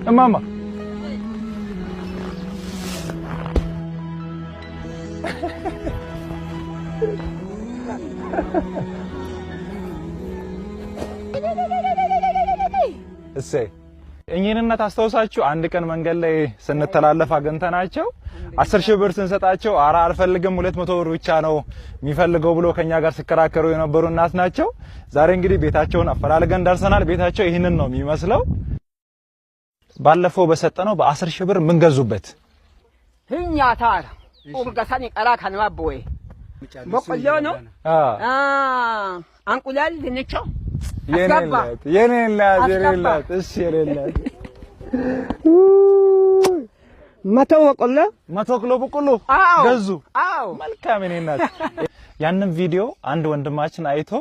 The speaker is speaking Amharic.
እማማ እሰይ እኚህን እናት አስተውሳችሁ አንድ ቀን መንገድ ላይ ስንተላለፍ አገንተናቸው 10,000 ብር ስንሰጣቸው አራ አልፈልግም 200 ብር ብቻ ነው የሚፈልገው ብሎ ከኛ ጋር ሲከራከሩ የነበሩ እናት ናቸው። ዛሬ እንግዲህ ቤታቸውን አፈላልገን ደርሰናል። ቤታቸው ይሄንን ነው የሚመስለው። ባለፈው በሰጠነው በ10,000 ብር ምን ገዙበት? ህኛታር ኡርጋሳኒ ቀራ ካንባቦይ በቆሎ ነው አንቁላል ድንቾ የኔላት እሺ የኔላት መቶ በቆሎ 100 ኪሎ በቆሎ ገዙ። መልካም የኔላት ያንን ቪዲዮ አንድ ወንድማችን አይቶ